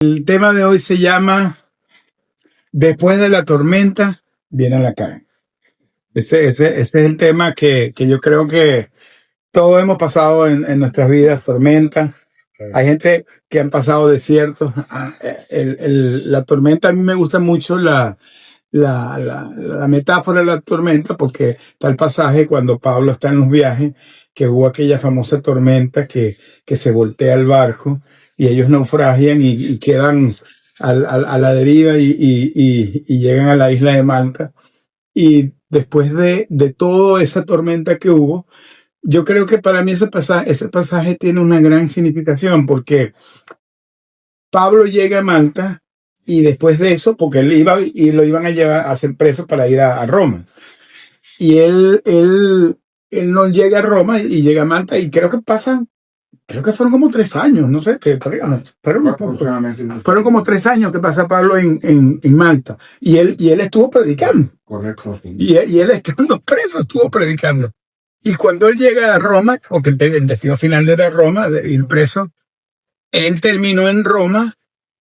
El tema de hoy se llama Después de la tormenta viene la calma. Ese es el tema que yo creo que todos hemos pasado en nuestras vidas, tormentas. Hay gente que han pasado desiertos. La tormenta, a mí me gusta mucho la metáfora de la tormenta, porque está el pasaje cuando Pablo está en los viajes, que hubo aquella famosa tormenta que se voltea el barco y ellos naufragian y quedan a la deriva y llegan a la isla de Malta. Y después de toda esa tormenta que hubo, yo creo que para mí ese pasaje tiene una gran significación, porque Pablo llega a Malta y después de eso, porque él iba y lo iban a llevar a ser preso para ir a Roma. Y él no llega a Roma y llega a Malta, y creo que fueron como 3 años, no sé, fueron como 3 años que pasa Pablo en Malta. Y él estuvo predicando. Correcto. Y él estando preso estuvo predicando. Y cuando él llega a Roma, porque el destino final era Roma, de ir preso, él terminó en Roma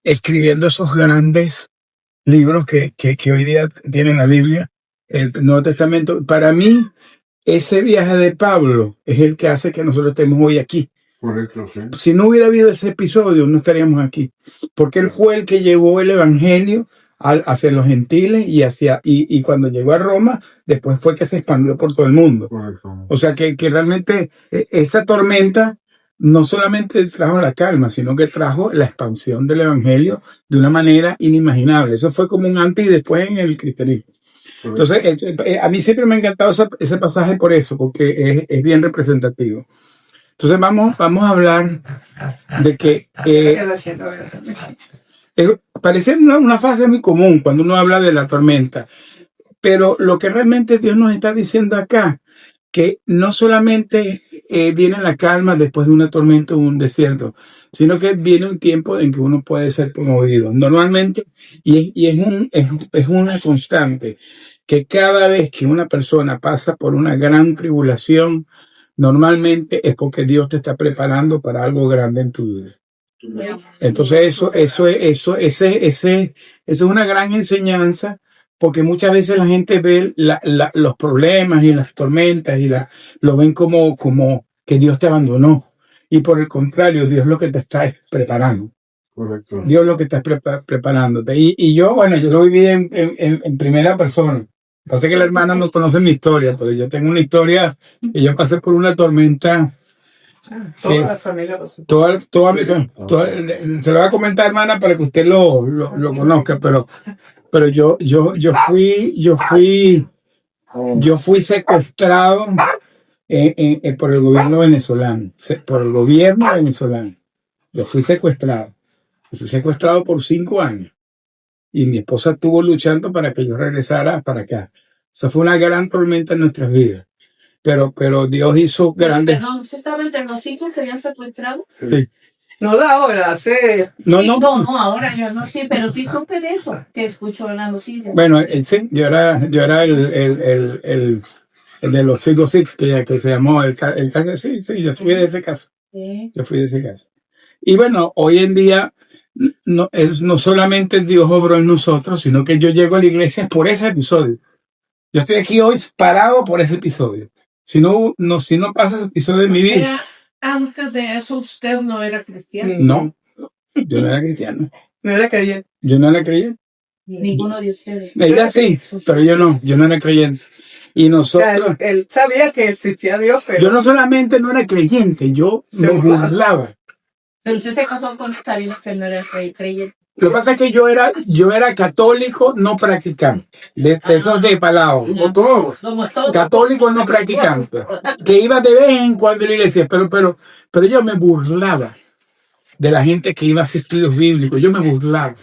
escribiendo esos grandes libros que hoy día tienen la Biblia, el Nuevo Testamento. Para mí, ese viaje de Pablo es el que hace que nosotros estemos hoy aquí. Correcto, sí. Si no hubiera habido ese episodio, no estaríamos aquí. Porque él fue el que llevó el evangelio hacia los gentiles y cuando llegó a Roma, después fue que se expandió por todo el mundo. Correcto. O sea que realmente esa tormenta no solamente trajo la calma, sino que trajo la expansión del evangelio de una manera inimaginable. Eso fue como un antes y después en el cristianismo. Correcto. Entonces, a mí siempre me ha encantado ese pasaje por eso, porque es bien representativo. Entonces vamos a hablar de que parece una frase muy común cuando uno habla de la tormenta, pero lo que realmente Dios nos está diciendo acá, que no solamente viene la calma después de una tormenta o un desierto, sino que viene un tiempo en que uno puede ser conmovido. Normalmente, y es una constante, que cada vez que una persona pasa por una gran tribulación, normalmente es porque Dios te está preparando para algo grande en tu vida. Entonces esa es una gran enseñanza, porque muchas veces la gente ve los problemas y las tormentas y lo ven como que Dios te abandonó. Y por el contrario, Dios lo que te está preparando. Correcto. Dios lo que está preparándote. Y yo lo viví en primera persona. Pasa que la hermana no conoce mi historia, pero yo tengo una historia que yo pasé por una tormenta. Toda la familia pasó. Se lo voy a comentar, hermana, para que usted lo conozca, pero yo fui secuestrado por el gobierno venezolano. Por el gobierno venezolano. Yo fui secuestrado. Fui secuestrado por 5 años. Y mi esposa estuvo luchando para que yo regresara para acá. Esa fue una gran tormenta en nuestras vidas. Pero Dios hizo grandes. No, ¿usted estaba entre los hijos que habían secuestrado? Sí. No da ahora, hace. No, ahora yo no sé, pero sí supe de eso, que escucho hablando, sí. Bueno, sí, yo era el de los 5-6 que se llamó el sí, yo fui de ese caso. Sí. Yo fui de ese caso. Y bueno, hoy en día no solamente Dios obró en nosotros, sino que yo llego a la iglesia por ese episodio. Yo estoy aquí hoy parado por ese episodio. Si no pasa ese episodio en mi vida. Antes de eso usted no era cristiano. No, yo no era cristiano. No era creyente. Yo no era creyente. Ninguno de ustedes. Ella sí, pero yo no era creyente. Y nosotros. O sea, él sabía que existía Dios, pero. Yo no solamente no era creyente, yo me burlaba. Pero usted se casó con sabiendo que no era creyente. Lo que pasa es que yo era católico no practicante, de esos de palabras. Como todos. Como todos. Católico no practicante, que iba de vez en cuando a la iglesia, pero yo me burlaba de la gente que iba a hacer estudios bíblicos. Yo me burlaba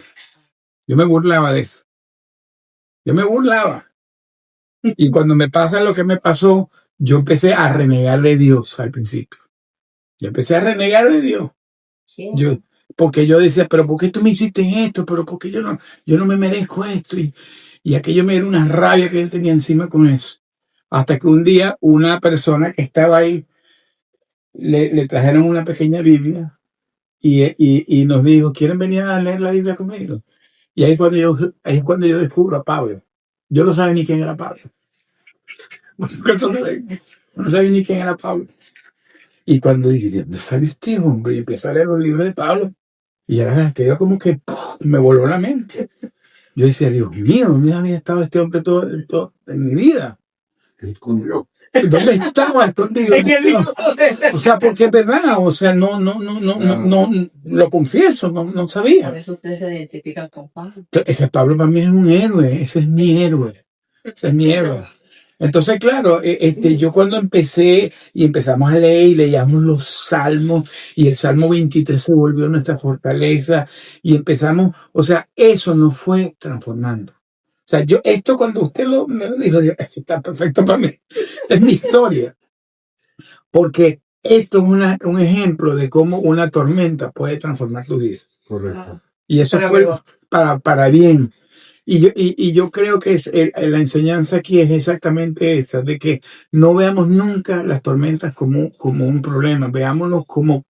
de eso. Yo me burlaba. Y cuando me pasa lo que me pasó, yo empecé a renegar de Dios al principio. Yo empecé a renegar de Dios. Sí. Porque yo decía, pero ¿por qué tú me hiciste esto? Pero ¿por qué yo no me merezco esto? Y aquello me era una rabia que yo tenía encima con eso. Hasta que un día una persona que estaba ahí le trajeron una pequeña Biblia y nos dijo, ¿quieren venir a leer la Biblia conmigo? Y ahí es cuando yo descubro a Pablo. Yo no sabía ni quién era Pablo. No sabía ni quién era Pablo. Y cuando dije, ¿de dónde sale este hombre? Y empecé a leer los libros de Pablo. Y era que yo como que ¡puf! Me voló la mente. Yo decía, Dios mío, ¿dónde había estado este hombre todo en mi vida? Se escondió. ¿Dónde estaba escondido? O sea, porque es verdad, o sea, no, lo confieso, no sabía. Por eso usted se identifica con Pablo. Ese Pablo para mí es un héroe, ese es mi héroe, ese es mi héroe. Entonces, claro, yo cuando empezamos a leer y leíamos los salmos y el Salmo 23 se volvió nuestra fortaleza y empezamos, o sea, eso nos fue transformando. O sea, esto cuando usted me lo dijo, esto está perfecto para mí, es mi historia. Porque esto es un ejemplo de cómo una tormenta puede transformar tu vida. Correcto. Y eso fue para bien. Y yo creo que la enseñanza aquí es exactamente esa, de que no veamos nunca las tormentas como un problema, veámoslo como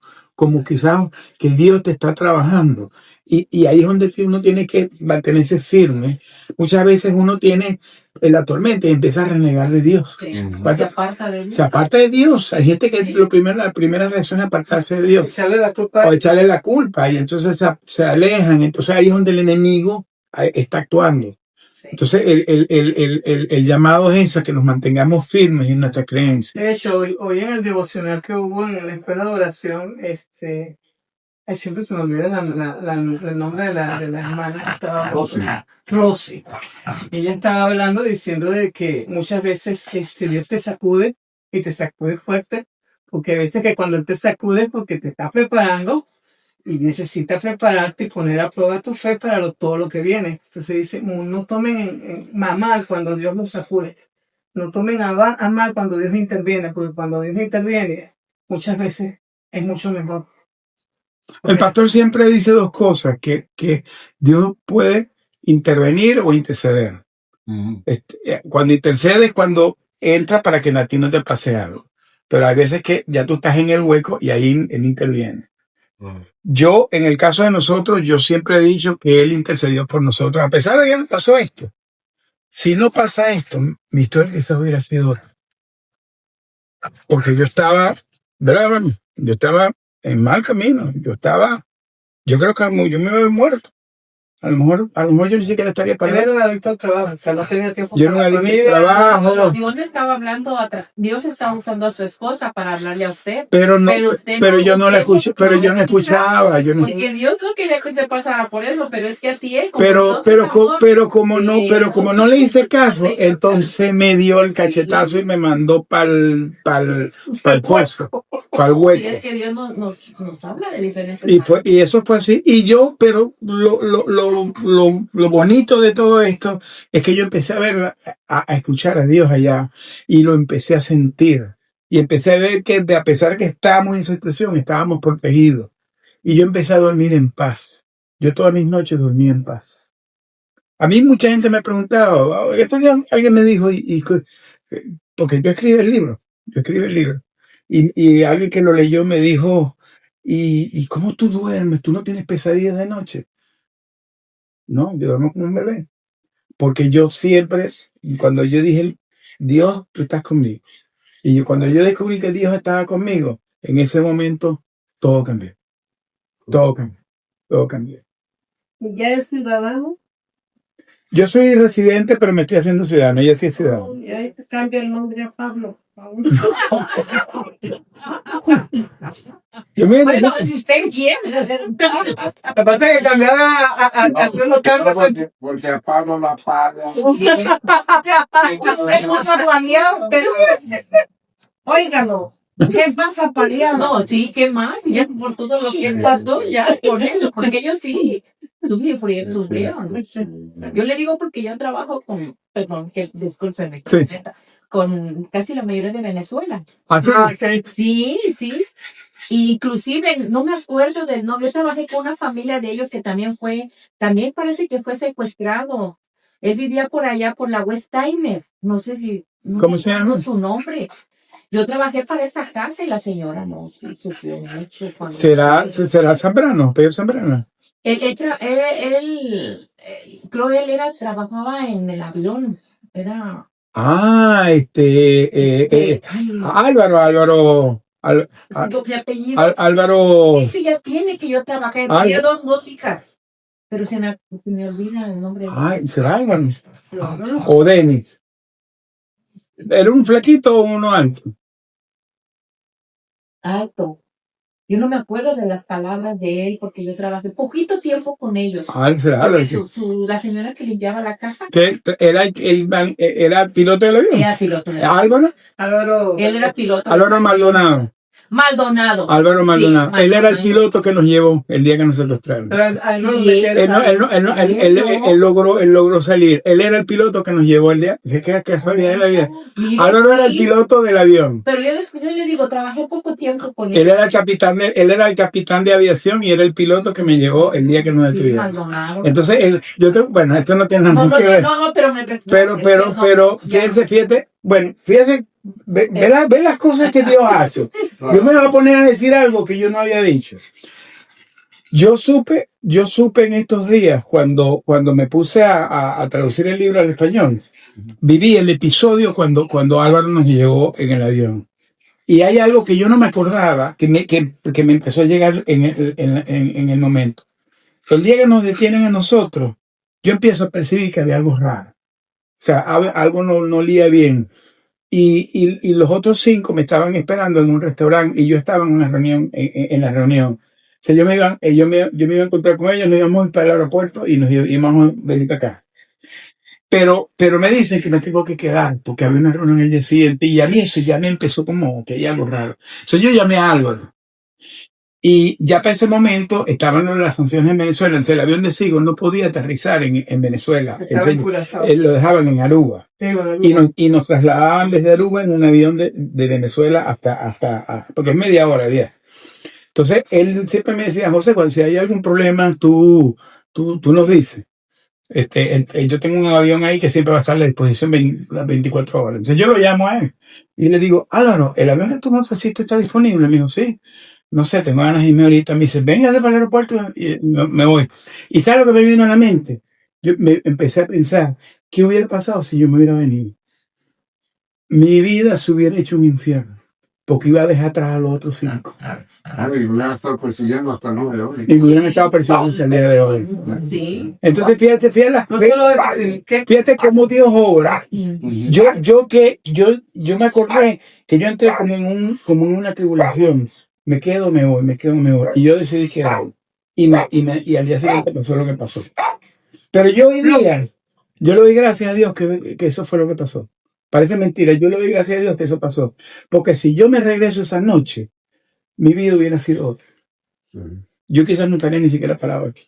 quizás que Dios te está trabajando. Y ahí es donde uno tiene que mantenerse firme. Muchas veces uno tiene la tormenta y empieza a renegar de Dios. Sí. ¿Vale? Se aparta de Dios. Se aparta de Dios. Hay gente que la primera reacción es apartarse de Dios. Echarle la culpa. O echarle la culpa. Y entonces se alejan. Entonces ahí es donde el enemigo está actuando. Sí. Entonces el llamado es eso, que nos mantengamos firmes en nuestra creencia. De hecho, hoy en el devocional que hubo en la escuela de oración, ay, siempre se me olvida el nombre de la hermana que estaba Rosy. Ella estaba hablando diciendo de que muchas veces Dios te sacude y te sacude fuerte, porque a veces que cuando Él te sacude es porque te está preparando y necesitas prepararte y poner a prueba tu fe para todo lo que viene. Entonces dice, no tomen a mal cuando Dios los sacude. No tomen a mal cuando Dios interviene, porque cuando Dios interviene, muchas veces es mucho mejor. El pastor siempre dice dos cosas, que Dios puede intervenir o interceder. Ujú. Cuando intercede es cuando entra para que a ti no te pase algo. Pero hay veces que ya tú estás en el hueco y ahí Él interviene. Yo, en el caso de nosotros, yo siempre he dicho que Él intercedió por nosotros, a pesar de que no pasó esto. Si no pasa esto, mi historia quizás hubiera sido otra. Porque yo estaba, ¿verdad, hermano? Yo estaba en mal camino. Yo creo que yo me había muerto. A lo mejor yo ni siquiera estaría para Él era un adicto al trabajo, o sea, no tenía tiempo Yo era un para la adicto al familia. trabajo. Dios le estaba hablando atrás. Dios estaba usando a su esposa para hablarle a usted. Pero no, usted pero yo no la usted escuché, pero yo no escuchaba, yo no. Porque Dios no quería que usted pasara por eso, pero es que así es. Pero como no le hice caso, entonces me dio el cachetazo y me mandó para el pozo, para el Sí, hueco. es que Dios nos habla de diferentes Y eso fue así. Y yo, pero lo bonito de todo esto es que yo empecé a ver, a escuchar a Dios allá y lo empecé a sentir. Y empecé a ver que a pesar que estábamos en esa situación, estábamos protegidos. Y yo empecé a dormir en paz. Yo todas mis noches dormí en paz. A mí mucha gente me ha preguntado, esto ya alguien me dijo, porque yo escribí el libro. Y alguien que lo leyó me dijo, ¿y cómo tú duermes? ¿Tú no tienes pesadillas de noche? No, yo duermo como un bebé. Porque yo siempre, cuando yo dije, Dios, tú estás conmigo. Y cuando yo descubrí que Dios estaba conmigo, en ese momento todo cambió. Todo cambió. ¿Ya eres ciudadano? Yo soy residente, pero me estoy haciendo ciudadano. Ella sí es ciudadano. Y ahí te cambia el nombre a Pablo. Bueno, si usted quiere. Lo que pasa es que cambiar a hacer los cambios. Porque a Pablo la paga. ¿Qué pasa paliado? Pero, óigalo, ¿qué pasa paliado? No, sí, ¿qué más? Ya por todo lo que pasó, ya por eso, porque ellos sí sufrieron. Yo le digo porque yo trabajo discúlpeme, Sí. con casi la mayoría de Venezuela. Así. Sí. Inclusive, no me acuerdo del nombre, yo trabajé con una familia de ellos que también parece que fue secuestrado. Él vivía por allá, por la Westheimer. No sé si... ¿Cómo se llama? Su nombre. Yo trabajé para esa casa y la señora no sí, sufrió mucho. Cuando ¿Será Zambrano? ¿Pedro Zambrano? Creo trabajaba en el avión. Era. Ay, Álvaro. Su doble apellido. Álvaro. Sí, ya tiene que yo trabajé. Tenía dos hijas. Pero se me olvida el nombre. Ay, ¿será Álvaro? No. O Denis. ¿Era un flaquito o uno alto? Alto. Yo no me acuerdo de las palabras de él porque yo trabajé poquito tiempo con ellos. Será Porque Álvaro. la señora que limpiaba la casa ¿Que era piloto del avión? era piloto. De avión. ¿Álvaro? Álvaro. Él era piloto. Álvaro Maldonado. Maldonado. Álvaro Maldonado. Sí, Él era el Maldonado. piloto que nos llevó el día que nos secuestraron. Pero ahí no Sí. Él logró salir. Él era el piloto que nos llevó el día. ¿Qué fue bien en la vida? Mira, Álvaro era el sí. piloto del avión. Pero yo le digo, trabajé poco tiempo con él. Él era el capitán de aviación y era el piloto que me llevó el día que nos Sí, detuvieron. Maldonado. Entonces, bueno, esto no tiene nada que ver. No, pero me Pero, fíjese, bueno, ve las cosas que Dios hace. Yo me voy a poner a decir algo que yo no había dicho. Yo supe en estos días, cuando me puse a traducir el libro al español, viví el episodio cuando Álvaro nos llegó en el avión. Y hay algo que yo no me acordaba, que me empezó a llegar en el momento. El día que nos detienen a nosotros, yo empiezo a percibir que había algo raro. O sea, algo no olía bien. Y los otros 5 me estaban esperando en un restaurante y yo estaba en una reunión, en la reunión. O sea, yo me iba a encontrar con ellos, nos íbamos para el aeropuerto y nos íbamos a venir para acá. Pero me dicen que me tengo que quedar porque había una reunión el día siguiente y a mí eso ya me empezó como que hay algo raro. O sea, yo llamé a Álvaro. Y ya para ese momento estaban las sanciones en Venezuela. Entonces el avión de Sigo no podía aterrizar en Venezuela. Estaba en Curazao. Lo dejaban en Aruba. Y nos trasladaban desde Aruba en un avión de Venezuela hasta porque es media hora, 10. Entonces él siempre me decía, José, cuando si hay algún problema, tú nos dices. Yo tengo un avión ahí que siempre va a estar a la disposición las 24 horas. Entonces yo lo llamo a él y le digo, Álvaro, ¿el avión que tú me ofreciste está disponible? Me dijo, sí. No sé, tengo ganas de irme ahorita. Me dice, venga para el aeropuerto y me voy. ¿Y sabes lo que me vino a la mente? Yo me empecé a pensar, ¿qué hubiera pasado si yo me hubiera venido? Mi vida se hubiera hecho un infierno, porque iba a dejar atrás a los otros 5. Y me han estado persiguiendo hasta 9 horas. Y me hubieran estado persiguiendo hasta el día de hoy. Sí. Entonces, fíjate No solo eso, sino que fíjate cómo Dios obra. Yo me acordé que yo entré como en una tribulación. Me quedo, me voy. Y yo decidí quedarme. Y al día siguiente pasó lo que pasó. Pero yo hoy día, yo le doy gracias a Dios que eso fue lo que pasó. Parece mentira, yo le doy gracias a Dios que eso pasó. Porque si yo me regreso esa noche, mi vida hubiera sido otra. Sí. Yo quizás no estaría ni siquiera parado aquí.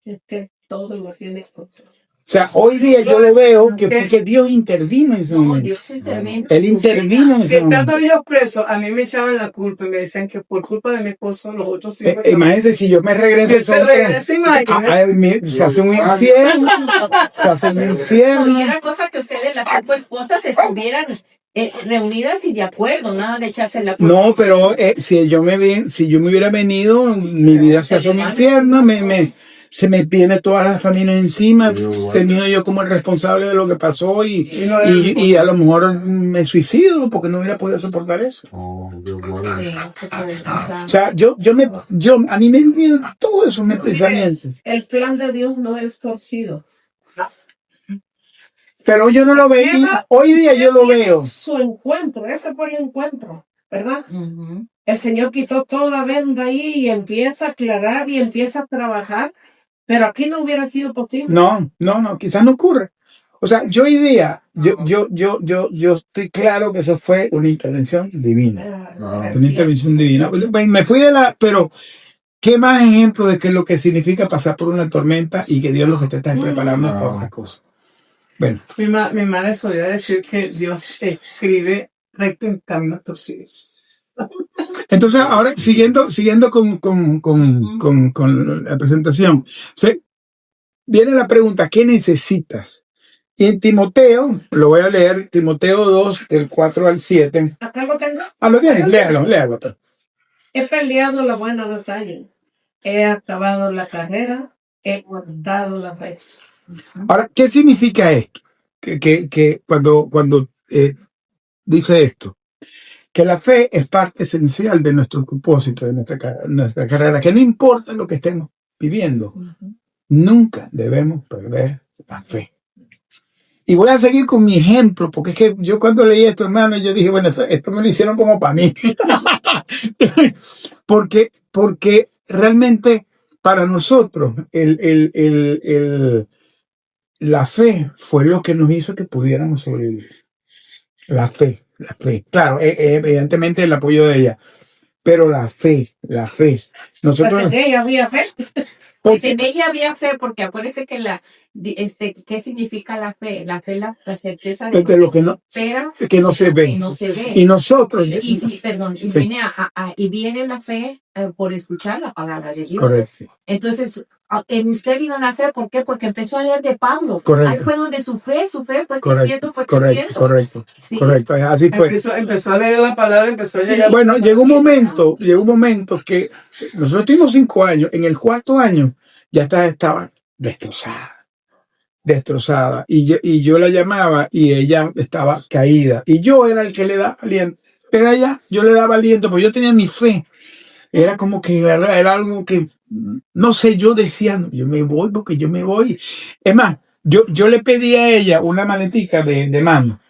Es que todo lo tienes control. O sea, hoy día yo lo veo que fue que Dios intervino en ese No, momento. Dios intervino. Él intervino en si ese momento. estando yo preso, a mí me echaban la culpa y me decían que por culpa de mi esposo los otros 5 Imagínate si yo me regreso. Si él se regresa, imagínate. Se hace un infierno. Se hace un No, y infierno. era cosa que ustedes, las 5 esposas, estuvieran reunidas y de acuerdo, nada de echarse la culpa. No, pero si yo me hubiera venido, mi vida se hace un infierno, se me viene toda la familia encima, termino yo como el responsable de lo que pasó y a lo mejor me suicido porque no hubiera podido soportar eso. Oh, Dios mío. Sí, se puede pensar. O sea, a mí me viene todo eso, mis pensamientos. El plan de Dios no es torcido. Pero yo no lo veía, hoy día yo lo veo. Su encuentro, ese fue el encuentro, ¿verdad? Ujú. El Señor quitó toda la venda ahí y empieza a aclarar y empieza a trabajar, pero aquí no hubiera sido posible. No, quizás no ocurre. O sea, yo hoy día, yo estoy claro que eso fue una intervención divina. Ah. Una intervención divina. Me fui pero ¿qué más ejemplo de qué es lo que significa pasar por una tormenta y que Dios los está preparando para otra cosa? Bueno. Mi madre solía decir que Dios escribe recto en caminos torcidos. Entonces, ahora, siguiendo con la presentación, viene la pregunta, ¿qué necesitas? Y en Timoteo, lo voy a leer, Timoteo 2, del 4 al 7. Acá lo tengo. Lo tienes, léalo. He peleado la buena batalla. He acabado la carrera. He guardado la fe. Ahora, ¿qué significa esto? Que cuando dice esto, que la fe es parte esencial de nuestro propósito, de nuestra carrera, que no importa lo que estemos viviendo, nunca debemos perder la fe. Y voy a seguir con mi ejemplo, porque es que yo cuando leí esto, hermano, yo dije, bueno, esto me lo hicieron como para mí. porque realmente para nosotros la fe fue lo que nos hizo que pudiéramos sobrevivir. La fe. Claro, evidentemente el apoyo de ella, pero la fe. Nosotros, Porque en ella había fe. Pues en ella había fe, porque acuérdese que ¿qué significa la fe? La fe, la certeza de lo que no, espera, que no se ve. y no se ve. Y nosotros, Y sí. viene la fe por escuchar la palabra de Dios. Correcto. Entonces, en usted vino la fe, ¿por qué? Porque empezó a leer de Pablo. Correcto. Ahí fue donde su fe fue creciendo, Correcto. Sí. Correcto, así fue. Empezó a leer la palabra, empezó a llegar. Bueno, llegó un momento que nosotros tuvimos 5 años, en el 4.º año ya estaba destrozada. Y yo la llamaba y ella estaba caída. Y yo era el que le daba aliento. Pero ella, yo le daba aliento, porque yo tenía mi fe. Era como que era algo que, no sé, yo decía, yo me voy porque yo me voy. Es más, yo le pedí a ella una maletica de mano.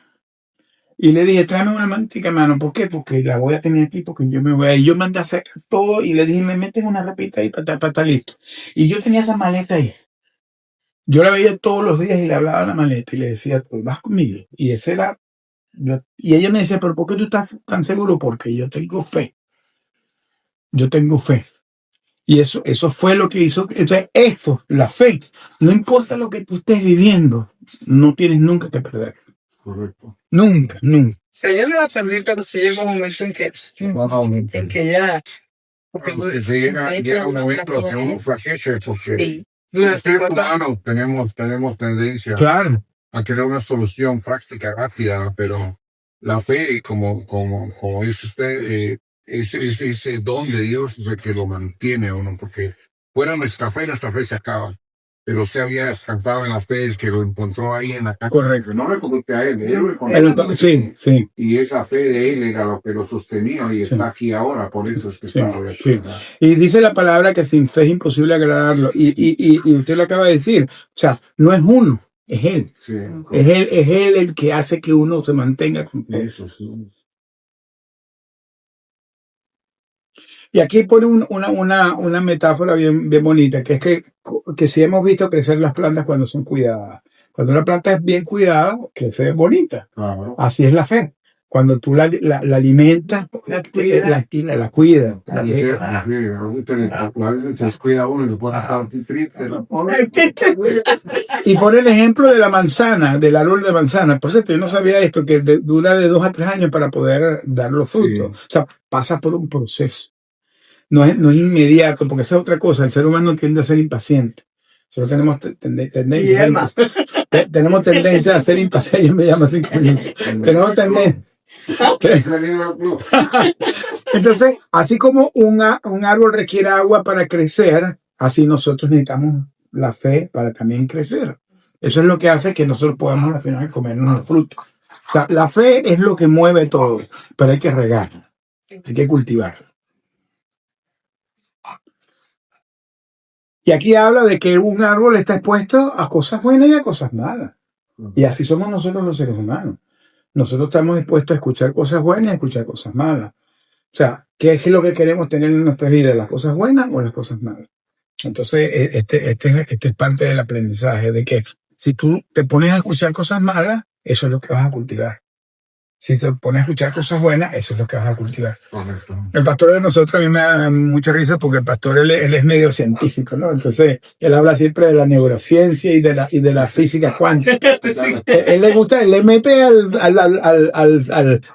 Y le dije, tráeme una maletica de mano. ¿Por qué? Porque la voy a tener aquí, porque yo me voy. Y yo mandé a sacar todo y le dije, me meten una rapita ahí para estar listo. Y yo tenía esa maleta ahí. Yo la veía todos los días y le hablaba a la maleta y le decía, pues vas conmigo. Y ese era, y ella me decía, pero ¿por qué tú estás tan seguro? Porque yo tengo fe. Yo tengo fe. Y eso fue lo que hizo. Entonces, la fe, no importa lo que tú estés viviendo, no tienes nunca que perder. Correcto. Nunca. Si yo no la perdí, pero sí llegó un momento en que ya. Porque Porque se llega un momento que uno flaquece, porque Sí. los seres humanos tenemos tendencia Claro. a querer una solución práctica, rápida, pero la fe, como dice usted, ese don de Dios es el que lo mantiene a uno, porque fuera nuestra fe se acaba. Pero usted había descansado en la fe, el que lo encontró ahí en la casa. Correcto. No lo conoce a él lo encontró. Sí. Y esa fe de él era lo que lo sostenía y Sí. está aquí ahora, por eso es que Sí, está hoy aquí. sí. Y dice la palabra que sin fe es imposible agradarlo. Y usted lo acaba de decir. O sea, no es uno, es él. Sí, Es él el que hace que uno se mantenga con eso. eso sí. Y aquí pone una metáfora bien bonita, que es que si hemos visto crecer las plantas cuando son cuidadas. Cuando una planta es bien cuidada, crece bonita. Claro. Así es la fe. Cuando tú la alimentas, la cuidas. A veces se descuida uno y se puede estar triste. Y pone el ejemplo de la manzana, del árbol de manzana. Por cierto, yo no sabía esto, que dura de 2 a 3 años para poder dar los frutos. Sí. O sea, pasa por un proceso. No es inmediato, porque esa es otra cosa. El ser humano tiende a ser impaciente. Solo tenemos tenemos tendencia a ser impacientes. Ella me llama 5 minutos. Tenemos tendencia. Entonces, así como un árbol requiere agua para crecer, así nosotros necesitamos la fe para también crecer. Eso es lo que hace que nosotros podamos al final comernos los frutos. O sea, la fe es lo que mueve todo, pero hay que regarla, hay que cultivarla. Y aquí habla de que un árbol está expuesto a cosas buenas y a cosas malas. Y así somos nosotros los seres humanos. Nosotros estamos dispuestos a escuchar cosas buenas y a escuchar cosas malas. O sea, ¿qué es lo que queremos tener en nuestra vida? ¿Las cosas buenas o las cosas malas? Entonces, este es parte del aprendizaje, de que si tú te pones a escuchar cosas malas, eso es lo que vas a cultivar. Si te pones a escuchar cosas buenas, eso es lo que vas a cultivar. Correcto. El pastor de nosotros a mí me da mucha risa porque el pastor él es medio científico, ¿no? Entonces, él habla siempre de la neurociencia y de la física cuántica. Él le gusta, él le mete al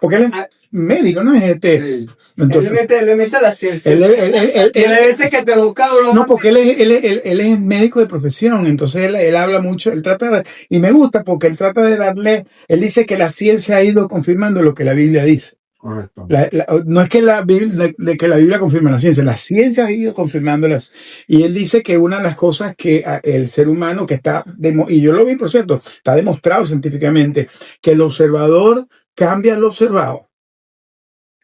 porque él médico, ¿no? Sí. Entonces, le mete la ciencia. él- Hay veces que te busca uno. no, porque él es médico de profesión, entonces él habla mucho, y me gusta porque él trata de darle, él dice que la ciencia ha ido confirmando lo que la Biblia dice. Correcto. No es que que la Biblia confirma la ciencia ha ido confirmándolas. Y él dice que una de las cosas que el ser humano que y yo lo vi, por cierto, está demostrado científicamente, que el observador cambia al observado.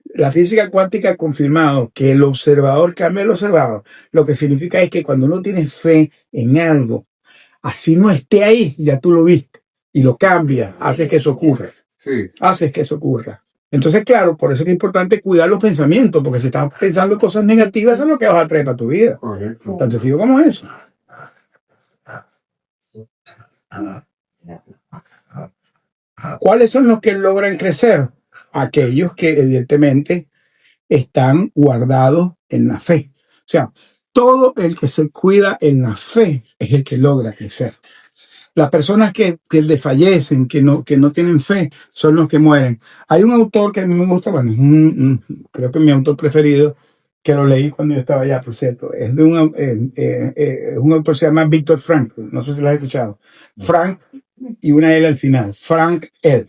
La física cuántica ha confirmado que el observador cambia al observado. Lo que significa es que cuando uno tiene fe en algo, así no esté ahí, ya tú lo viste y lo cambias, haces que eso ocurra. Sí. Haces que eso ocurra. Entonces, claro, por eso es importante cuidar los pensamientos, porque si estás pensando cosas negativas, eso es lo que vas a traer para tu vida. Correcto. Tan sencillo como eso. ¿Cuáles son los que logran crecer? Aquellos que evidentemente están guardados en la fe. O sea, todo el que se cuida en la fe es el que logra crecer. Las personas que desfallecen, que no tienen fe, son los que mueren. Hay un autor que a mí me gusta, bueno, creo que es mi autor preferido, que lo leí cuando yo estaba allá, por cierto. Es de un autor que se llama Viktor Frankl. No sé si lo has escuchado. Frank y una L al final. Frank L.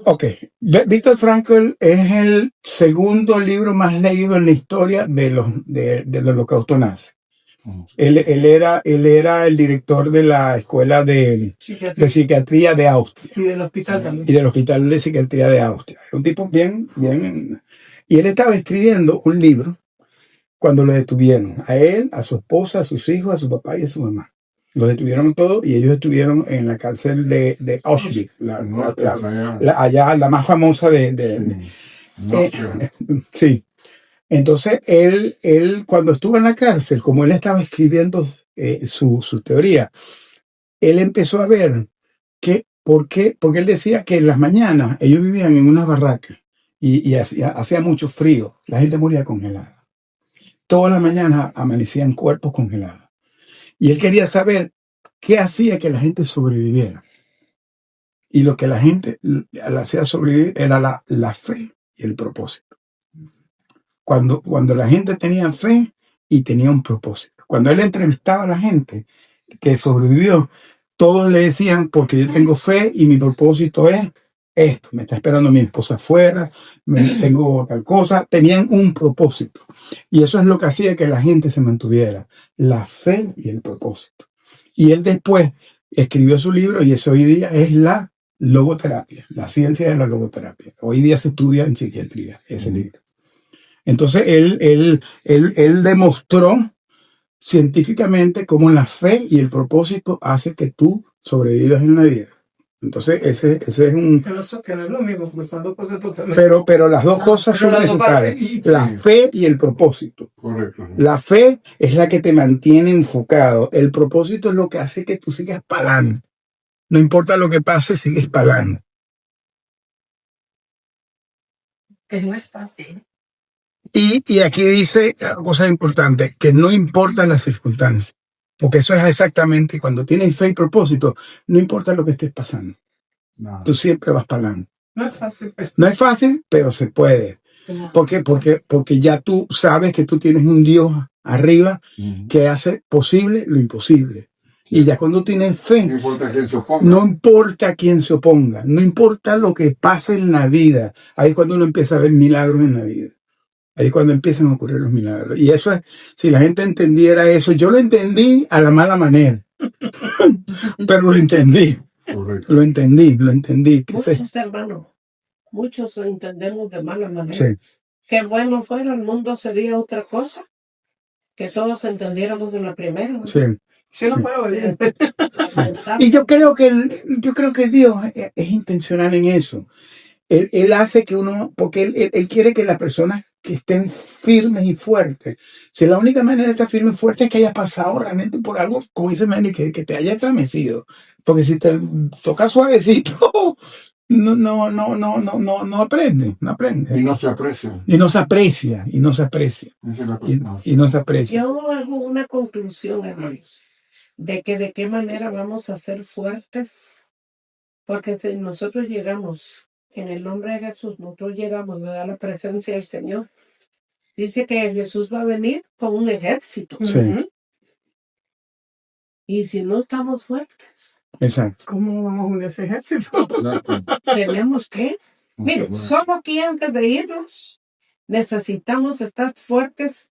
Ok. Viktor Frankl es el segundo libro más leído en la historia del holocausto nazi. Él era el director de la escuela de psiquiatría de Austria. Y del hospital también. Y del hospital de psiquiatría de Austria. Un tipo bien. Y él estaba escribiendo un libro cuando lo detuvieron. A él, a su esposa, a sus hijos, a su papá y a su mamá. Lo detuvieron todo y ellos estuvieron en la cárcel de Auschwitz, allá la más famosa sí. Entonces, él cuando estuvo en la cárcel, como él estaba escribiendo su teoría, él empezó a ver porque él decía que en las mañanas ellos vivían en unas barracas y hacía mucho frío, la gente moría congelada. Todas las mañanas amanecían cuerpos congelados. Y él quería saber qué hacía que la gente sobreviviera. Y lo que la gente la hacía sobrevivir era la fe y el propósito. Cuando la gente tenía fe y tenía un propósito. Cuando él entrevistaba a la gente que sobrevivió, todos le decían, porque yo tengo fe y mi propósito es esto. Me está esperando mi esposa afuera, tengo tal cosa. Tenían un propósito. Y eso es lo que hacía que la gente se mantuviera. La fe y el propósito. Y él después escribió su libro y eso hoy día es la logoterapia, la ciencia de la logoterapia. Hoy día se estudia en psiquiatría ese libro. Entonces él demostró científicamente cómo la fe y el propósito hace que tú sobrevivas en la vida. Entonces ese es un... Que no es lo mismo, porque son dos cosas totalmente... Pero las dos cosas son necesarias. La fe y el propósito. Correcto. La fe es la que te mantiene enfocado. El propósito es lo que hace que tú sigas para adelante. No importa lo que pase, sigues para adelante. Que no es fácil. Y aquí dice cosas importantes, que no importan las circunstancias. Porque eso es exactamente, cuando tienes fe y propósito, no importa lo que estés pasando. No. Tú siempre vas para adelante. No es fácil. No es fácil, pero se puede. ¿Por qué? Porque ya tú sabes que tú tienes un Dios arriba que hace posible lo imposible. Y ya cuando tienes fe, No importa quién se oponga. no importa quién se oponga, no importa lo que pase en la vida. Ahí es cuando uno empieza a ver milagros en la vida. Ahí es cuando empiezan a ocurrir los milagros. Y eso es, si la gente entendiera eso, yo lo entendí a la mala manera. Pero lo entendí. Correcto. Lo entendí. Muchos hermanos, muchos lo entendemos de mala manera. Sí. Qué bueno fuera, el mundo sería otra cosa. Que todos entendiéramos de la primera. Sí. Sí, no puedo ver. Y yo creo que Dios es intencional en eso. Él hace que uno, porque él quiere que las personas que estén firmes y fuertes, si la única manera de estar firme y fuerte es que hayas pasado realmente por algo, como dice Manny, que te haya estremecido. Porque si te toca suavecito, no aprende. Y no se aprecia. Y no se aprecia. Esa es la cosa. Y no se aprecia. Yo hago una conclusión, hermanos, de qué manera vamos a ser fuertes, porque si nosotros llegamos en el nombre de Jesús, nosotros llegamos a la presencia del Señor. Dice que Jesús va a venir con un ejército. Sí. Y si no estamos fuertes, Exacto. ¿Cómo vamos a unir ese ejército? tenemos que... Mire, solo aquí antes de irnos, necesitamos estar fuertes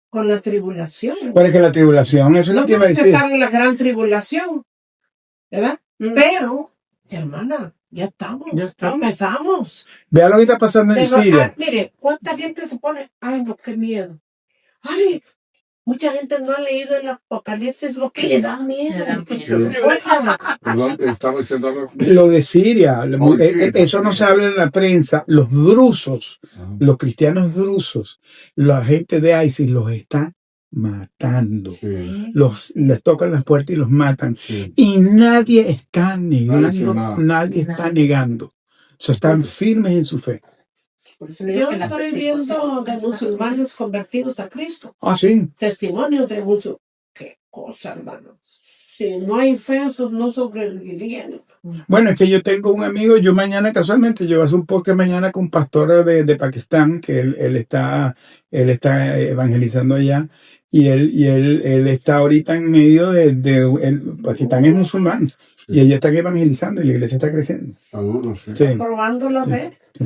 con la tribulación. Bueno, es que la tribulación, eso es No lo que iba a vamos a decir. estar en la gran tribulación, ¿verdad? Pero, hermana, ya estamos. Ya estamos. Empezamos. Vea lo que está pasando en Pero, Siria. mire, ¿cuánta gente se pone? Ay, no, qué miedo. Ay, mucha gente no ha leído el Apocalipsis porque le da miedo. Le da miedo. Oigan, Perdón, estaba diciendo algo. Lo de Siria, Oh, sí. eso no se habla en la prensa. Los drusos, los cristianos drusos, la gente de ISIS los está matando. Sí, Les tocan las puertas y los matan. sí. Y nadie está negando, dice nada. nadie está Nada. negando. O sea, están firmes en su fe. Por eso le digo yo que la estoy persecución viendo de está musulmanes convertidos a Cristo. Ah, sí. Testimonios de muchos. Qué cosa, hermano. Si no hay fe, esos no sobrevivirían. Bueno, es que yo tengo un amigo, yo mañana casualmente, yo hace un podcast mañana con un pastor de Pakistán, que él está evangelizando allá, y él está ahorita en medio Pakistán es musulmán, y ellos están evangelizando y la iglesia está creciendo. Algunos, sí. Sí, Probando la Sí. fe. sí.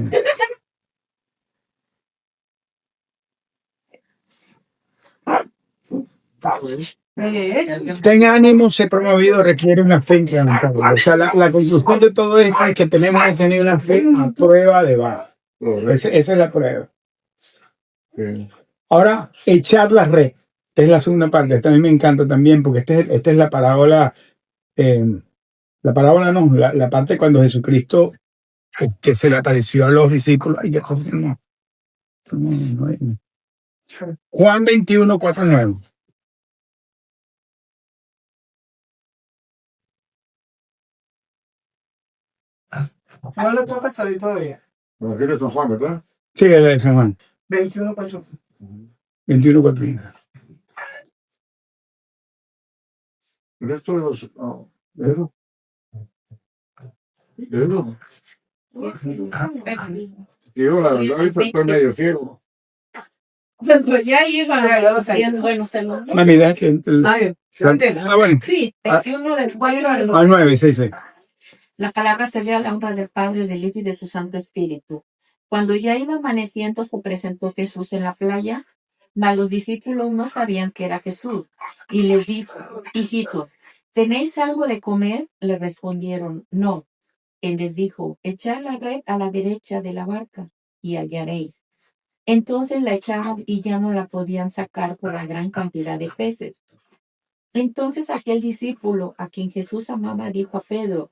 Ten ánimo, ser promovido requiere una fe incremental. O sea, la conclusión de todo esto es que tenemos que tener una fe a prueba de bala. Esa es la prueba. Sí. Ahora, echar la red. Esta es la segunda parte. Esta a mí me encanta también porque esta es la parábola. La parábola no, la parte cuando Jesucristo que se le apareció a los discípulos. Ay, no. Juan 21, 4, 9. No le toca salir todavía. Bueno, aquí es San Juan, ¿verdad? Sí, el de San Juan. 21 4. 21, 4, 9. Pero esto de los... ¿Eso? ¿Eso? Yo la verdad estoy medio ciego. Pues ya iba Ya lo sé. haciendo. bueno, se lo... Mami, deja que Ay, bueno. Sí, Ah. 21 del 4 Al 9, 6, 6. la palabra sería la honra del Padre, del Hijo y de su Santo Espíritu. Cuando ya iba amaneciendo, se presentó Jesús en la playa, mas los discípulos no sabían que era Jesús. Y les dijo, hijitos, ¿tenéis algo de comer? Le respondieron, no. Él les dijo, echad la red a la derecha de la barca y hallaréis. Entonces la echaron y ya no la podían sacar por la gran cantidad de peces. Entonces aquel discípulo a quien Jesús amaba dijo a Pedro,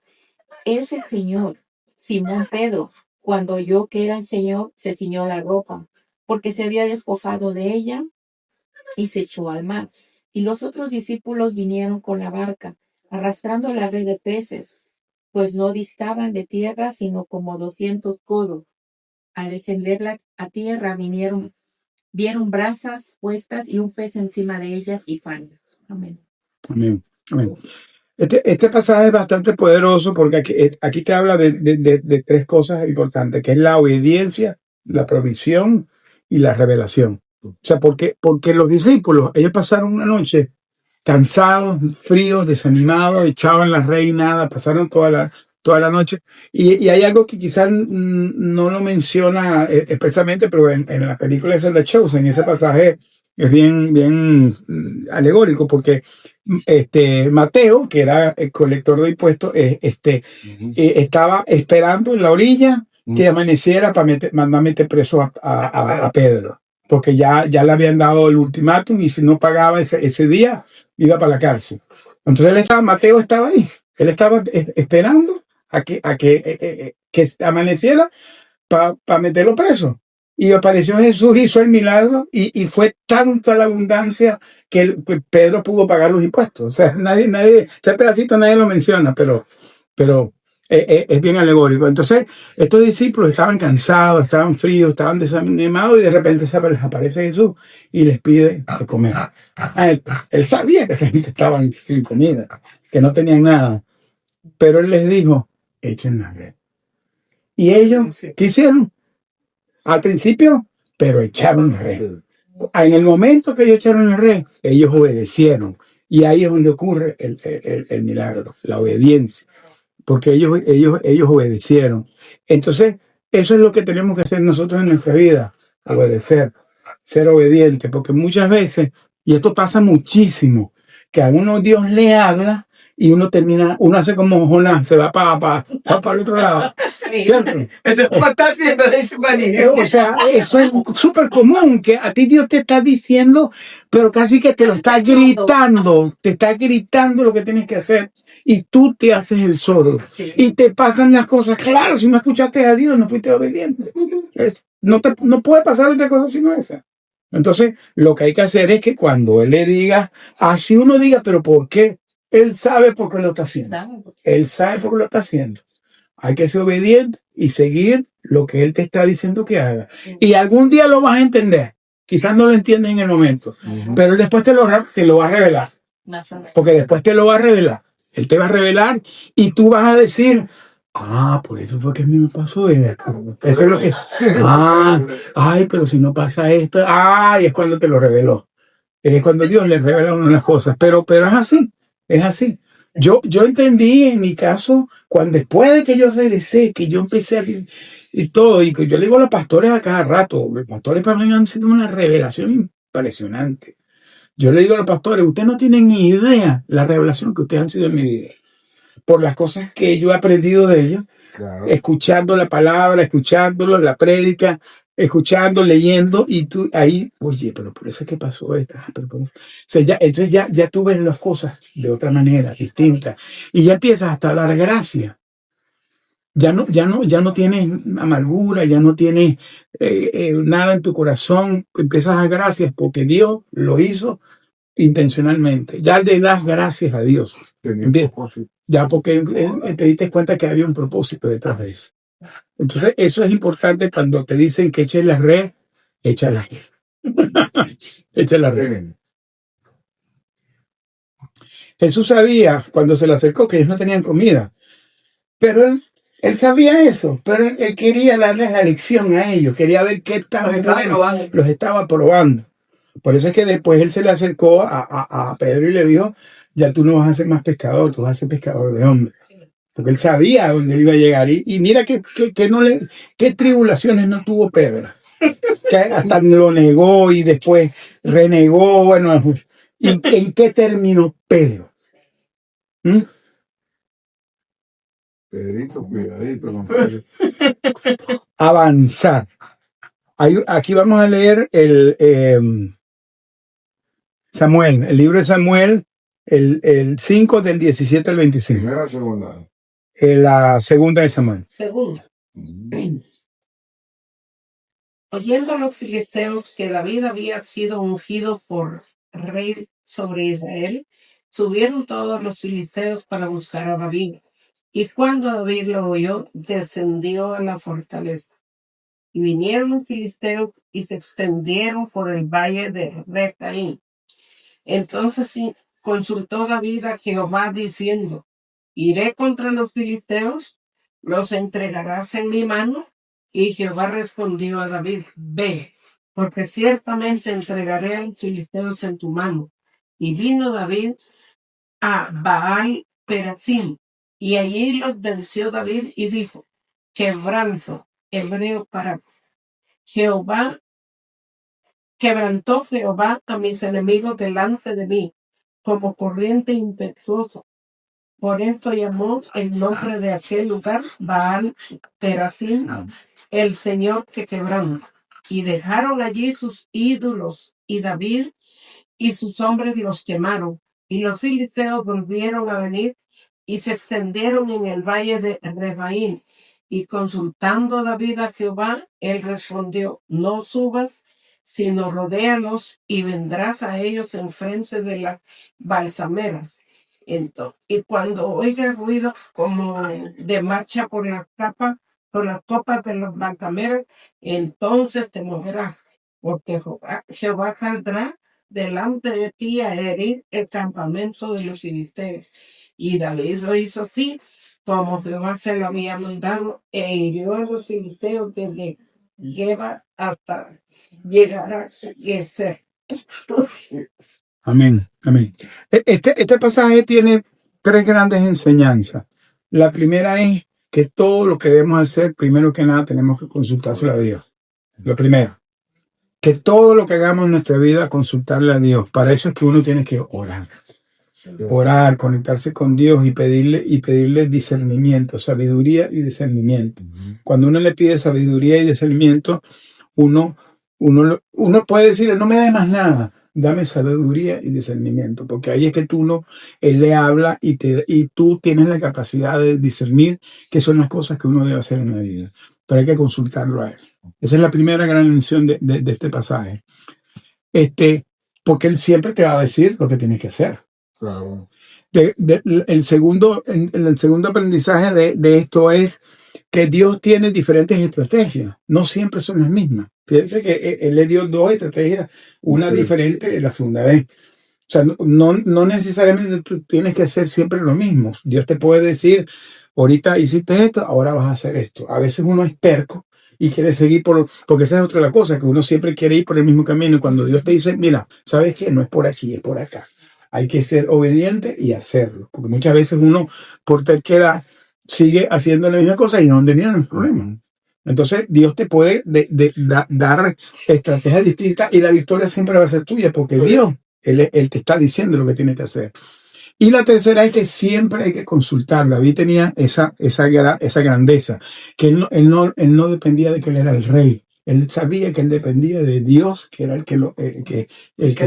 es el Señor. Simón Pedro, cuando oyó que era el Señor, se ciñó la ropa, porque se había despojado de ella y se echó al mar. Y los otros discípulos vinieron con la barca, arrastrando la red de peces, pues no distaban de tierra sino como 200 codos. Al descender a tierra vieron brasas puestas y un pez encima de ellas y pan. Amén. Amén. Amén. Este pasaje es bastante poderoso porque aquí te habla de tres cosas importantes, que es la obediencia, la provisión y la revelación. O sea, porque los discípulos, ellos pasaron una noche cansados, fríos, desanimados, echaban la red y nada, pasaron toda la noche. Y hay algo que quizás no lo menciona expresamente, pero en la película de The Chosen, ese pasaje es bien alegórico, porque Mateo, que era el colector de impuestos, estaba esperando en la orilla que amaneciera para mandar meter preso a Pedro, porque ya le habían dado el ultimátum y si no pagaba ese día, iba para la cárcel. Entonces Mateo estaba ahí, él estaba esperando a que amaneciera para meterlo preso. Y apareció Jesús, hizo el milagro y fue tanta la abundancia que Pedro pudo pagar los impuestos. O sea, este pedacito nadie lo menciona, pero es bien alegórico. Entonces, estos discípulos estaban cansados, estaban fríos, estaban desanimados y de repente se les aparece Jesús y les pide de comer. Él sabía que esa gente estaba sin comida, que no tenían nada, pero él les dijo, echen la red. Y ellos, ¿qué hicieron? Al principio, pero echaron el rey. En el momento que ellos echaron el rey, ellos obedecieron. Y ahí es donde ocurre el milagro, la obediencia. Porque ellos obedecieron. Entonces, eso es lo que tenemos que hacer nosotros en nuestra vida, obedecer, ser obediente, porque muchas veces, y esto pasa muchísimo, que a uno Dios le habla y uno termina, uno hace como Jonás, se va para el otro lado. ¿Cierto? O sea, eso es súper común, que a ti Dios te está diciendo, pero casi que te lo está gritando lo que tienes que hacer, y tú te haces el sordo, y te pasan las cosas. Claro, si no escuchaste a Dios, no fuiste obediente. No puede pasar otra cosa sino esa. Entonces, lo que hay que hacer es que cuando Él le diga, así uno diga, pero ¿por qué? Él sabe por qué lo está haciendo. Él sabe por qué lo está haciendo. Hay que ser obediente y seguir lo que Él te está diciendo que haga. Y algún día lo vas a entender. Quizás no lo entiendes en el momento, pero Él después te lo va a revelar. Porque después te lo va a revelar. Él te va a revelar y tú vas a decir, por eso fue que a mí me pasó esto. Eso es lo que... pero si no pasa esto... y es cuando te lo reveló. Es cuando Dios le revela a uno las cosas. Pero es así, es así. Yo entendí en mi caso, cuando después de que yo regresé, que yo empecé a... Y todo, y que yo le digo a los pastores a cada rato, los pastores para mí han sido una revelación impresionante. Yo le digo a los pastores, ustedes no tienen ni idea la revelación que ustedes han sido en mi vida. Por las cosas que yo he aprendido de ellos, claro. Escuchando la palabra, escuchándolo, la prédica, escuchando, leyendo, y tú ahí, oye, pero por eso es que pasó esto. O sea, entonces ya tú ves las cosas de otra manera, distinta, y ya empiezas hasta a dar gracia. Ya no tienes amargura, ya no tienes nada en tu corazón, empiezas a dar gracias porque Dios lo hizo intencionalmente. Ya le das gracias a Dios. Ya porque te diste cuenta que había un propósito detrás de eso. Entonces, eso es importante cuando te dicen que eches la red, echa la red. Echa la red. Jesús sabía cuando se le acercó que ellos no tenían comida, pero él sabía eso, pero él quería darles la lección a ellos, quería ver qué estaban probando. Los estaba probando. Por eso es que después él se le acercó a Pedro y le dijo, ya tú no vas a ser más pescador, tú vas a ser pescador de hombres. Porque él sabía a dónde él iba a llegar. Y mira qué tribulaciones no tuvo Pedro. Que hasta lo negó y después renegó. Bueno, ¿y en qué terminó Pedro? Pedrito, cuidadito. Avanzar. Aquí vamos a leer Samuel, el libro de Samuel, el 5 del 17 al 25. Primera o segunda. La segunda de Samuel. Segunda. Oyendo los filisteos que David había sido ungido por rey sobre Israel, subieron todos los filisteos para buscar a David. Y cuando David lo oyó, descendió a la fortaleza. Y vinieron los filisteos y se extendieron por el valle de Rephaim. Entonces consultó David a Jehová diciendo, ¿iré contra los filisteos? ¿Los entregarás en mi mano? Y Jehová respondió a David, ve, porque ciertamente entregaré a los filisteos en tu mano. Y vino David a Baal Perasim, y allí los venció David y dijo, quebranto, hebreo para Jehová, quebrantó Jehová a mis enemigos delante de mí, como corriente impetuosa. Por esto llamó el nombre de aquel lugar Baal Perasim, el Señor que quebranta. Y dejaron allí sus ídolos, y David y sus hombres los quemaron. Y los filisteos volvieron a venir y se extendieron en el valle de Rephaim. Y consultando David a Jehová, él respondió, no subas, sino rodéalos y vendrás a ellos enfrente de las balsameras. Entonces, y cuando oigas ruido como de marcha por las copas de las balsameras, entonces te moverás, porque Jehová saldrá delante de ti a herir el campamento de los filisteos. Y David lo hizo así, como Jehová se lo había mandado, e hirió a los filisteos desde Geba hasta llegar a Geser. Amén, amén. Este pasaje tiene tres grandes enseñanzas. La primera es que todo lo que debemos hacer, primero que nada, tenemos que consultárselo a Dios. Lo primero, que todo lo que hagamos en nuestra vida, consultarle a Dios. Para eso es que uno tiene que orar. Orar, conectarse con Dios y pedirle discernimiento, sabiduría y discernimiento. Cuando uno le pide sabiduría y discernimiento, uno puede decirle, no me des más nada, dame sabiduría y discernimiento, porque ahí es que él le habla y tú tienes la capacidad de discernir qué son las cosas que uno debe hacer en la vida. Pero hay que consultarlo a él. Esa es la primera gran lección de este pasaje. Porque él siempre te va a decir lo que tienes que hacer. Claro. El segundo aprendizaje de esto es que Dios tiene diferentes estrategias, no siempre son las mismas. Fíjense que él le dio dos estrategias, una diferente de la segunda vez. O sea, no necesariamente tú tienes que hacer siempre lo mismo. Dios te puede decir, ahorita hiciste esto, ahora vas a hacer esto. A veces uno es terco y quiere seguir porque esa es otra la cosa, que uno siempre quiere ir por el mismo camino. Y cuando Dios te dice, mira, ¿sabes qué? No es por aquí, es por acá. Hay que ser obediente y hacerlo. Porque muchas veces uno, por terquedad, sigue haciendo la misma cosa y no tenía el problema. Entonces, Dios te puede dar estrategias distintas y la victoria siempre va a ser tuya porque Dios, Él te está diciendo lo que tienes que hacer. Y la tercera es que siempre hay que consultar. David tenía esa grandeza, que él no dependía de que él era el rey. Él sabía que él dependía de Dios, que era el que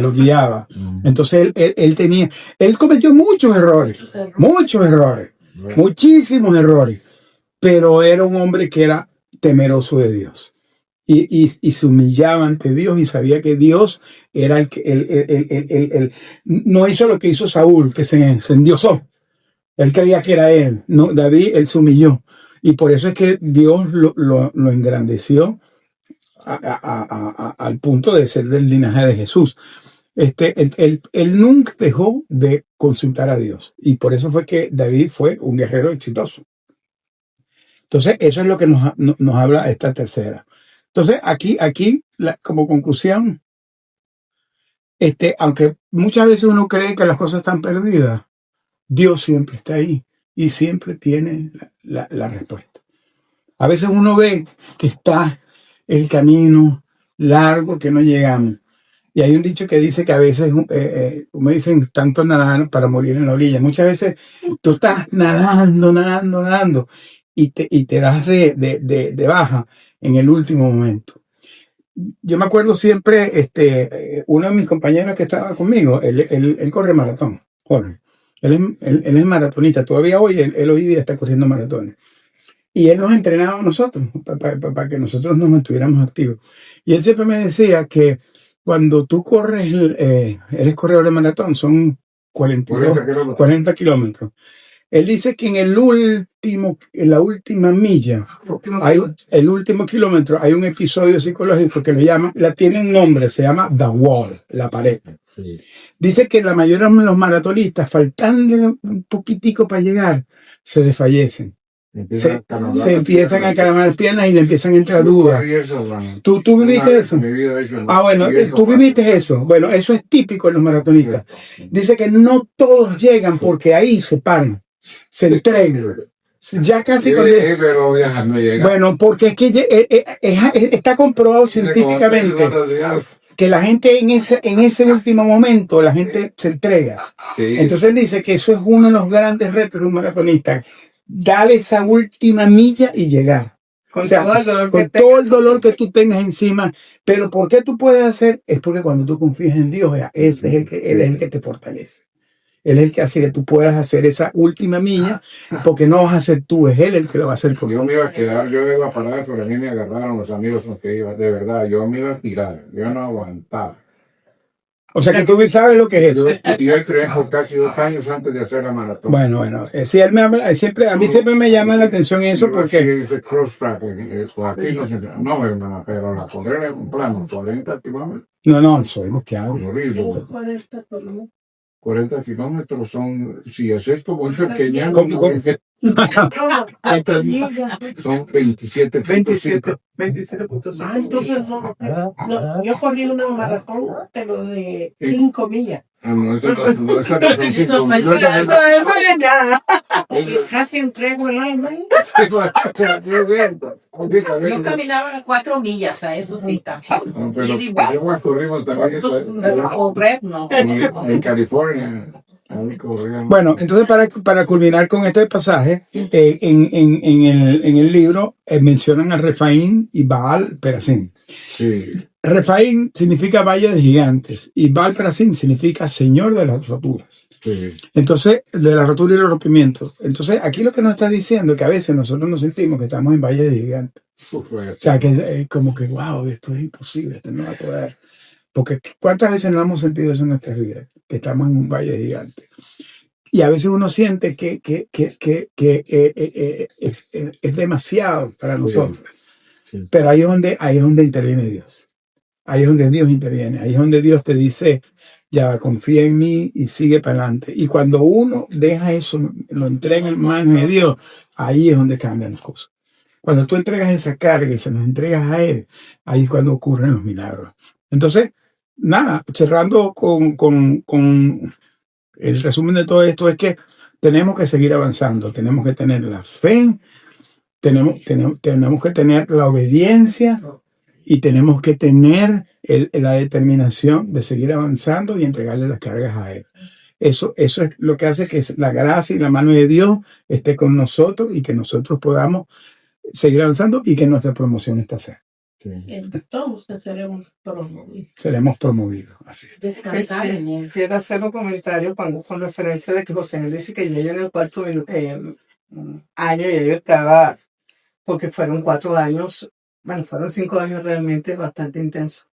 lo guiaba. Entonces él cometió muchos errores, muchísimos errores, pero era un hombre que era temeroso de Dios. Y se humillaba ante Dios y sabía que Dios era el que no hizo lo que hizo Saúl, que se endiosó. Él creía que era él. No, David, él se humilló. Y por eso es que Dios lo engrandeció al punto de ser del linaje de Jesús. Él nunca dejó de consultar a Dios. Y por eso fue que David fue un guerrero exitoso. Entonces, eso es lo que nos habla esta tercera. Entonces, aquí como conclusión, aunque muchas veces uno cree que las cosas están perdidas, Dios siempre está ahí y siempre tiene la respuesta. A veces uno ve que está el camino largo que no llegamos. Y hay un dicho que dice que a veces, me dicen, tanto nadar para morir en la orilla. Muchas veces tú estás nadando y te das de baja en el último momento. Yo me acuerdo siempre, uno de mis compañeros que estaba conmigo, él corre maratón, Jorge. Él es maratonista. Todavía él hoy día está corriendo maratones. Y él nos entrenaba a nosotros, para que nosotros nos mantuviéramos activos. Y él siempre me decía que cuando tú corres, él es corredor de maratón, son 40 kilómetros. Él dice que en la última milla, el último kilómetro, hay un episodio psicológico que tiene un nombre, se llama The Wall, la pared. Sí. Dice que la mayoría de los maratonistas, faltando un poquitico para llegar, se desfallecen. Se empiezan a calamar las piernas y le empiezan a entrar dudas. ¿Tú viviste eso? Bueno, tú viviste eso. Bueno, eso es típico en los maratonistas. Dice que no todos llegan porque ahí se paran, se entregan. Ya casi pero no llega. Bueno, porque es que está comprobado científicamente que la gente en ese último momento, la gente se entrega. Sí. Entonces él dice que eso es uno de los grandes retos de un maratonista. Dale esa última milla y llegar. Con todo el dolor que tú tengas encima. Pero ¿por qué tú puedes hacer? Es porque cuando tú confías en Dios, ese es él es el que te fortalece. Él es el que hace que tú puedas hacer esa última milla, porque no vas a ser tú, es él el que lo va a hacer por ti. Yo me iba a quedar, yo iba a parar, pero a mí me agarraron los amigos con que iba, de verdad, yo me iba a tirar, yo no aguantaba. O sea que tú sabes lo que es eso. Yo entrené por casi 2 años antes de hacer la maratón. Bueno, sí, a mí siempre me llama la atención eso porque... Sí, ese cross-track, aquí no se... No, hermana, pero la correr es un plano, 40 kilómetros. No, soy bloqueado. Horrible. 40 kilómetros son, si es esto, muy pequeño. 4 millas. Son 27. 27.5. Ah, entonces no, yo corrí una maratón, pero de 5 millas. Ah, no, eso no es Eso no es- Eso es nada. Y casi entrego el alma. Yo caminaba 4 millas, a eso sí también. Pero Ida y vuelta. yo corrimos también eso, Correr, no. en California. Ahí corríamos. Bueno, entonces para culminar con este pasaje, en el libro mencionan a Refaín y Baal Perasim. Sí, Refaín significa valle de gigantes y Baal Perasim significa señor de las roturas. sí. Entonces, de la rotura y los rompimientos. Entonces, aquí lo que nos está diciendo es que a veces nosotros nos sentimos que estamos en valle de gigantes. O sea, que es como que, wow, esto es imposible, esto no va a poder. Porque ¿cuántas veces no hemos sentido eso en nuestras vidas? Que estamos en un valle de gigantes. Y a veces uno siente que es demasiado para nosotros. Sí. Pero ahí es donde interviene Dios. Ahí es donde Dios interviene. Ahí es donde Dios te dice, ya confía en mí y sigue para adelante. Y cuando uno deja eso, lo entrega en manos de Dios, ahí es donde cambian las cosas. Cuando tú entregas esa carga y se nos entregas a Él, ahí es cuando ocurren los milagros. Entonces, nada, cerrando con el resumen de todo esto es que tenemos que seguir avanzando, tenemos que tener la fe, tenemos que tener la obediencia y tenemos que tener la determinación de seguir avanzando y entregarle las cargas a Él. Eso es lo que hace que la gracia y la mano de Dios esté con nosotros y que nosotros podamos seguir avanzando y que nuestra promoción esté cerca. Sí. Entonces Seremos promovidos. Así es. Descansar en él. Quiero hacer un comentario con referencia de que José Ángel dice que ya yo en el cuarto año ya yo estaba, porque fueron 4 años, bueno, fueron 5 años realmente bastante intensos.